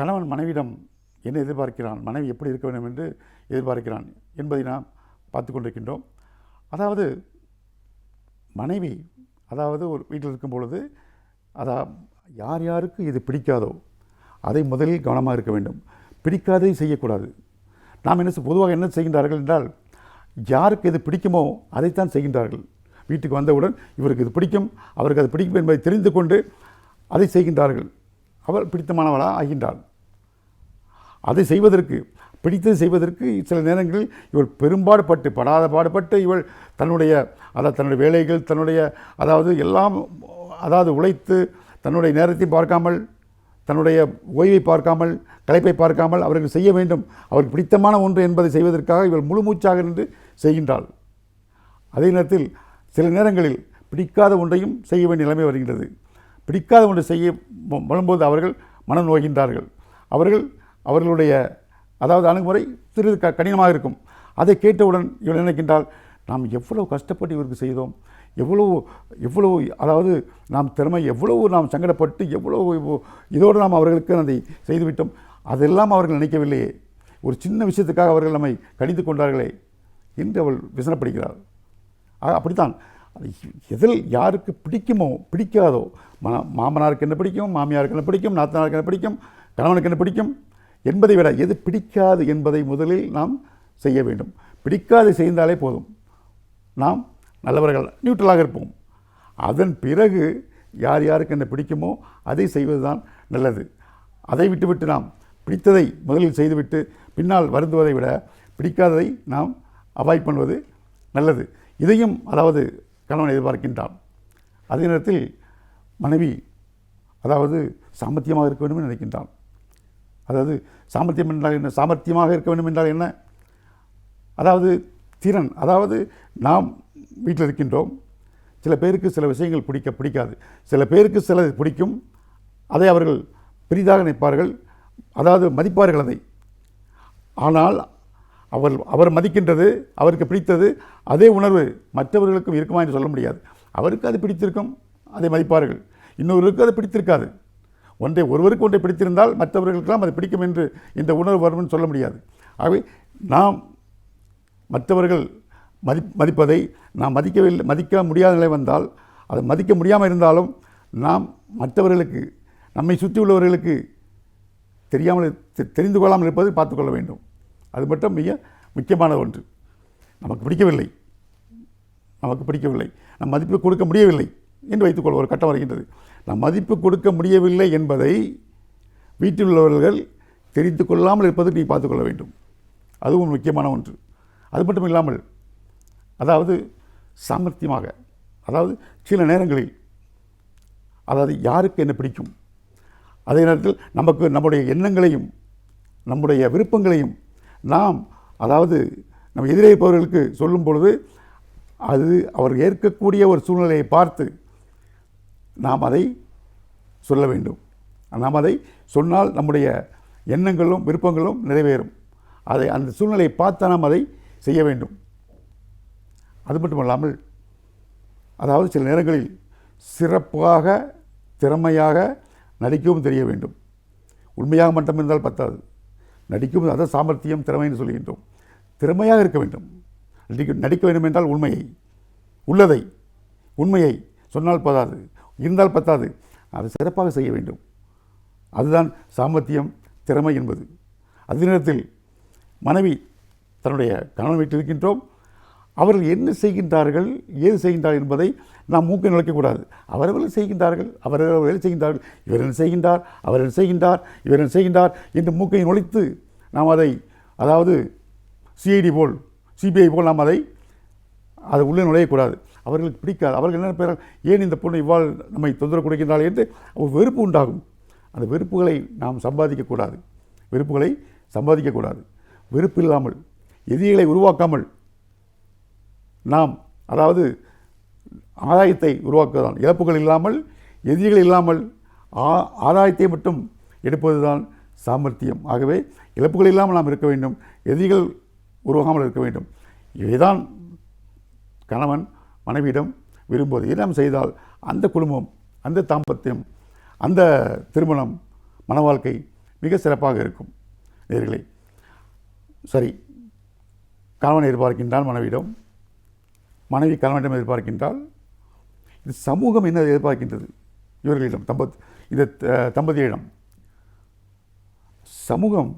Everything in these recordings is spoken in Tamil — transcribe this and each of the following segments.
கணவன் மனைவியிடம் என்ன எதிர்பார்க்கிறான், மனைவி எப்படி இருக்க வேண்டும் என்று எதிர்பார்க்கிறான் என்பதை நாம் பார்த்து கொண்டிருக்கின்றோம். அதாவது மனைவி ஒரு வீட்டில் இருக்கும் பொழுது யார் யாருக்கு இது பிடிக்காதோ அதை முதலில் கவனமாக இருக்க வேண்டும். பிடிக்காததை செய்யக்கூடாது. நாம் பொதுவாக என்ன செய்கின்றார்கள் என்றால், யாருக்கு இது பிடிக்குமோ அதைத்தான் செய்கின்றார்கள். வீட்டுக்கு வந்தவுடன் இவருக்கு இது பிடிக்கும், அவருக்கு அது பிடிக்கும் என்பதை தெரிந்து கொண்டு அதை செய்கின்றார்கள். அவள் பிடித்தமானவளாக ஆகின்றாள். அதை செய்வதற்கு, பிடித்தது செய்வதற்கு சில நேரங்களில் இவள் படாத பாடுபட்டு இவள் தன்னுடைய வேலைகள், எல்லாம் உழைத்து தன்னுடைய நேரத்தை பார்க்காமல், தன்னுடைய ஓய்வை பார்க்காமல், களைப்பை பார்க்காமல் அவர்கள் செய்ய வேண்டும், அவருக்கு பிடித்தமான ஒன்று என்பதை செய்வதற்காக இவள் முழு மூச்சாக நின்று செய்கின்றாள். அதே நேரத்தில் சில நேரங்களில் பிடிக்காத ஒன்றையும் செய்ய வேண்டிய நிலைமை வருகின்றது. பிடிக்காத ஒன்று செய்ய வரும்போது அவர்கள் மனம் நோகின்றார்கள். அவர்களுடைய அணுகுமுறை சிறிது கடினமாக இருக்கும். அதை கேட்டவுடன் இவள் நினைக்கின்றால், நாம் எவ்வளவு கஷ்டப்பட்டு இவருக்கு செய்தோம், எவ்வளவு நாம் திறமை, நாம் சங்கடப்பட்டு இதோடு நாம் அவர்களுக்கு அதை செய்துவிட்டோம், அதெல்லாம் அவர்கள் நினைக்கவில்லையே, ஒரு சின்ன விஷயத்துக்காக அவர்கள் நம்மை கடிந்து கொண்டார்களே என்று அவள் விசனப்படுகிறாள். அப்படித்தான் எதில் யாருக்கு பிடிக்குமோ பிடிக்காதோ, மாமனாருக்கு என்ன பிடிக்கும், மாமியாருக்கு என்ன பிடிக்கும், நாத்தனாருக்கு என்ன பிடிக்கும், கணவனுக்கு என்ன பிடிக்கும் என்பதை விட எது பிடிக்காது என்பதை முதலில் நாம் செய்ய வேண்டும். பிடிக்காது செய்தாலே போதும், நாம் நல்லவர்கள், நியூட்ரலாக இருப்போம். அதன் பிறகு யார் யாருக்கு என்ன பிடிக்குமோ அதை செய்வது தான் நல்லது. அதை விட்டுவிட்டு நாம் பிடித்ததை முதலில் செய்துவிட்டு பின்னால் வருந்துவதை விட பிடிக்காததை நாம் அவாய்ட் பண்ணுவது நல்லது. இதையும் கணவன் எதிர்பார்க்கின்றான். அதே நேரத்தில் மனைவி சாமர்த்தியமாக இருக்க வேண்டும் என்று நினைக்கின்றான். சாமர்த்தியம் என்றால் என்ன? சாமர்த்தியமாக இருக்க வேண்டும் என்றால் என்ன? திறன். நாம் வீட்டில் இருக்கின்றோம், சில பேருக்கு சில விஷயங்கள் பிடிக்காது, சில பேருக்கு சில பிடிக்கும், அதை அவர்கள் பெரிதாக நினைப்பார்கள், மதிப்பார்கள் அதை. ஆனால் அவர் மதிக்கின்றது, அவருக்கு பிடித்தது அதே உணர்வு மற்றவர்களுக்கும் இருக்குமா என்று சொல்ல முடியாது. அவருக்கு அது பிடித்திருக்கும், அதை மதிப்பார்கள். இன்னொருவருக்கு அது பிடித்திருக்காது. ஒருவருக்கு ஒன்றை பிடித்திருந்தால் மற்றவர்களுக்கெல்லாம் அது பிடிக்கும் என்று இந்த உணர்வு வரும் என்று சொல்ல முடியாது. ஆகவே நாம் மற்றவர்கள் மதிப்பதை நாம் மதிக்க முடியாத நிலை வந்தால், அதை மதிக்க முடியாமல் இருந்தாலும் நாம் மற்றவர்களுக்கு, நம்மை சுற்றி உள்ளவர்களுக்கு தெரிந்து கொள்ளாமல் இருப்பதை பார்த்துக்கொள்ள வேண்டும். அது மட்டும் மிக முக்கியமான ஒன்று. நமக்கு பிடிக்கவில்லை, நம் மதிப்பு கொடுக்க முடியவில்லை என்று வைத்துக்கொள்ள ஒரு கட்டம் வருகின்றது. நம் மதிப்பு கொடுக்க முடியவில்லை என்பதை வீட்டில் உள்ளவர்கள் தெரிந்து கொள்ளாமல் இருப்பதை நீ பார்த்துக்கொள்ள வேண்டும். அதுவும் முக்கியமான ஒன்று. அது மட்டும் இல்லாமல் சாமர்த்தியமாக, சில நேரங்களில் யாருக்கு என்ன பிடிக்கும், அதே நேரத்தில் நம்முடைய எண்ணங்களையும் நம்முடைய விருப்பங்களையும் நாம் நம்ம எதிரே இருப்பவர்களுக்கு சொல்லும் பொழுது அது அவர் ஏற்கக்கூடிய ஒரு சூழ்நிலையை பார்த்து நாம் அதை சொல்ல வேண்டும். நாம் அதை சொன்னால் நம்முடைய எண்ணங்களும் விருப்பங்களும் நிறைவேறும். அந்த சூழ்நிலையை பார்த்து நாம் அதை செய்ய வேண்டும். அது மட்டுமல்லாமல் சில நேரங்களில் சிறப்பாக திறமையாக நடிக்கவும் தெரிய வேண்டும். உண்மையாக மட்டும் இருந்தால் பத்தாது, நடிக்கும் சாமர்த்தியம், திறமைன்னு சொல்கின்றோம். திறமையாக இருக்க வேண்டும். நடிக்க வேண்டும் என்றால் உண்மையை சொன்னால் பத்தாது, இருந்தால் பத்தாது, அதை சிறப்பாக செய்ய வேண்டும். அதுதான் சாமர்த்தியம், திறமை என்பது. அதே நேரத்தில் மனைவி தன்னுடைய கணவன் வீட்டில் இருக்கின்றோம், அவர்கள் என்ன செய்கின்றார்கள், ஏது செய்கின்றார்கள் என்பதை நாம் மூக்கை நுழைக்கக்கூடாது. அவர்கள் செய்கின்றார்கள், அவர்கள் வேலை செய்கின்றார்கள், இவர் என்ன செய்கின்றார், அவர் என்ன செய்கின்றார், இவர் என்ன செய்கின்றார் என்று மூக்கை நுழைத்து நாம் அதை சிஐடி போல், சிபிஐ போல் நாம் அதை உள்ளே நுழையக்கூடாது. அவர்களுக்கு பிடிக்காது. அவர்கள் என்ன பெறால், ஏன் இந்த பொண்ணு இவ்வாறு நம்மை தொந்தரவு கொடுக்கின்றாள் என்று ஒரு வெறுப்பு உண்டாகும். அந்த வெறுப்புகளை நாம் சம்பாதிக்கக்கூடாது. வெறுப்பு இல்லாமல், எதிரிகளை உருவாக்காமல் நாம் ஆதாயத்தை உருவாக்குவதுதான். இழப்புகள் இல்லாமல், எதிரிகள் இல்லாமல் ஆதாயத்தை மட்டும் எடுப்பது தான் சாமர்த்தியம். ஆகவே இழப்புகள் இல்லாமல் நாம் இருக்க வேண்டும், எதிரிகள் உருவாகாமல் இருக்க வேண்டும். இவைதான் கணவன் மனைவியிடம் விரும்புவது. இதை நாம் செய்தால் அந்த குடும்பம், அந்த தாம்பத்தியம், அந்த திருமணம், மன வாழ்க்கை மிக சிறப்பாக இருக்கும். நேயர்களே, சரி, கணவன் எதிர்பார்க்கின்றால் மனைவியிடம், மனைவி கணவனிடம் எதிர்பார்க்கின்றால், இது சமூகம் என்ன எதிர்பார்க்கின்றது இவர்களிடம், இந்த தம்பதியிடம் சமூகம்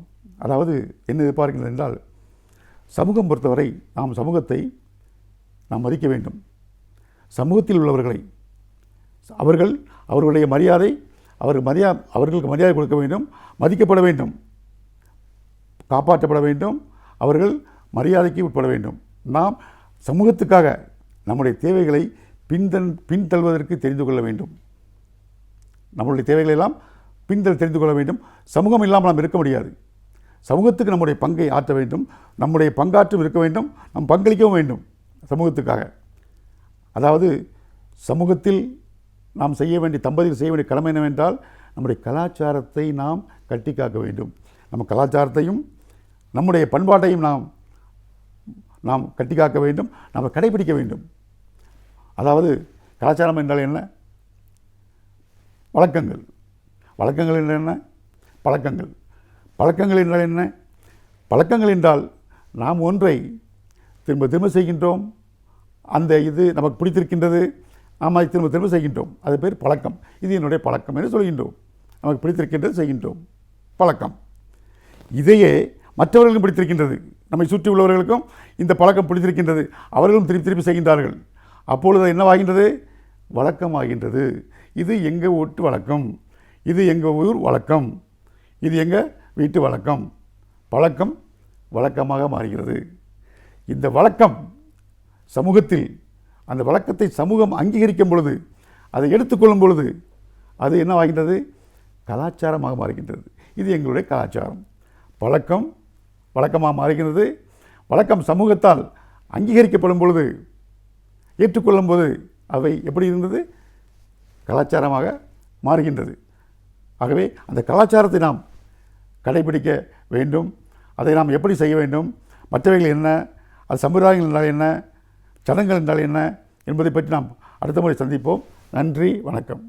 அதாவது என்ன எதிர்பார்க்கின்றது என்றால், சமூகம் பொறுத்தவரை நாம் சமூகத்தை நாம் மதிக்க வேண்டும். சமூகத்தில் உள்ளவர்களை அவர்களுடைய மரியாதை அவர்களுக்கு மரியாதை கொடுக்க வேண்டும், மதிக்கப்பட வேண்டும், காப்பாற்றப்பட வேண்டும், அவர்கள் மரியாதைக்கு உட்பட வேண்டும். நாம் சமூகத்துக்காக நம்முடைய தேவைகளை பின்தள்ளுவதற்கு தெரிந்து கொள்ள வேண்டும். நம்மளுடைய தேவைகளை எல்லாம் தெரிந்து கொள்ள வேண்டும். சமூகம் இல்லாமல் நாம் இருக்க முடியாது. சமூகத்துக்கு நம்முடைய பங்கை ஆற்ற வேண்டும், நம்முடைய பங்காற்றும் இருக்க வேண்டும், நாம் பங்களிக்கவும் வேண்டும் சமூகத்துக்காக. அதாவது சமூகத்தில் நாம் தம்பதியில் செய்ய வேண்டிய கடமை என்னவென்றால், நம்முடைய கலாச்சாரத்தை நாம் கட்டி காக்க வேண்டும். நம்ம கலாச்சாரத்தையும் நம்முடைய பண்பாட்டையும் நாம் கட்டி காக்க வேண்டும், நாம் கடைபிடிக்க வேண்டும். அதாவது கலாச்சாரம் என்றால் என்ன? வழக்கங்கள் என்றால் என்ன? பழக்கங்கள் என்றால் என்ன? பழக்கங்கள் என்றால் நாம் ஒன்றை திரும்ப திரும்ப செய்கின்றோம், அந்த இது நமக்கு பிடித்திருக்கின்றது, நாம் அதை திரும்ப திரும்ப செய்கின்றோம், அது பேர் பழக்கம். இது என்னுடைய பழக்கம் என்று சொல்கின்றோம். நமக்கு பிடித்திருக்கின்றது செய்கின்றோம், பழக்கம். இதையே மற்றவர்களுக்கும் பிடித்திருக்கின்றது, நம்மை சுற்றி உள்ளவர்களுக்கும் இந்த பழக்கம் பிடித்திருக்கின்றது, அவர்களும் திருப்பி திருப்பி செய்கின்றார்கள். அப்பொழுது என்னவாகின்றது? வழக்கமாகின்றது. இது எங்கள் வீட்டு வழக்கம், இது எங்கள் ஊர் வழக்கம், இது எங்கள் வீட்டு வழக்கம். பழக்கம் வழக்கமாக மாறுகிறது. இந்த வழக்கம் சமூகத்தில், அந்த வழக்கத்தை சமூகம் அங்கீகரிக்கும் பொழுது, அதை எடுத்துக்கொள்ளும் பொழுது, அது என்னவாகின்றது? கலாச்சாரமாக மாறுகின்றது. இது எங்களுடைய கலாச்சாரம். பழக்கம் வழக்கமாக மாறுகின்றது. வழக்கம் சமூகத்தால் அங்கீகரிக்கப்படும் பொழுது, ஏற்றுக்கொள்ளும் போது அவை எப்படி இருந்தது? கலாச்சாரமாக மாறுகின்றது. ஆகவே அந்த கலாச்சாரத்தை நாம் கடைபிடிக்க வேண்டும். அதை நாம் எப்படி செய்ய வேண்டும், மற்றவைகள் என்ன, அது சம்பிரதாயங்கள் என்றால் என்ன, சடங்குகள் என்றால் என்ன என்பதை பற்றி நாம் அடுத்த முறை சந்திப்போம். நன்றி, வணக்கம்.